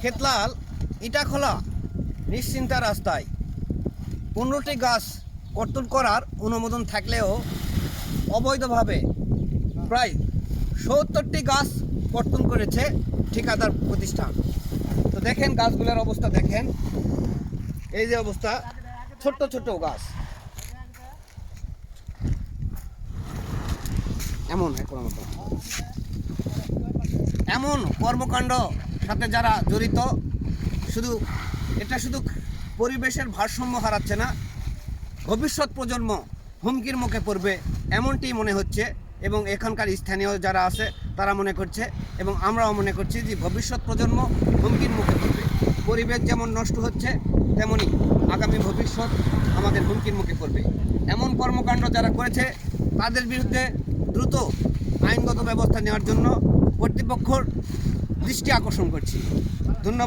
খেতলাল ইটাখোলা নিশ্চিন্তা রাস্তায় 15টি গাছ কর্তন করার অনুমোদন থাকলেও অবৈধভাবে প্রায় 70টি গাছ কর্তন করেছে ঠিকাদার প্রতিষ্ঠান। তো দেখেন গাছগুলোর অবস্থা দেখেন, এই যে অবস্থা, ছোট্ট ছোট্ট গাছ এমন কর্মকাণ্ড সাথে যারা জড়িত, এটা শুধু পরিবেশের ভারসাম্য হারাচ্ছে না, ভবিষ্যৎ প্রজন্ম হুমকির মুখে পড়বে এমনটি মনে হচ্ছে। এবং এখানকার স্থানীয় যারা আছে তারা মনে করছে এবং আমরাও মনে করছি যে ভবিষ্যৎ প্রজন্ম হুমকির মুখে পড়বে। পরিবেশ যেমন নষ্ট হচ্ছে তেমনি আগামী ভবিষ্যৎ আমাদের হুমকির মুখে পড়বে। এমন কর্মকাণ্ড যারা করেছে তাদের বিরুদ্ধে দ্রুত আইনগত ব্যবস্থা নেওয়ার জন্য কর্তৃপক্ষের দৃষ্টি আকর্ষণ করছি। ধন্যবাদ।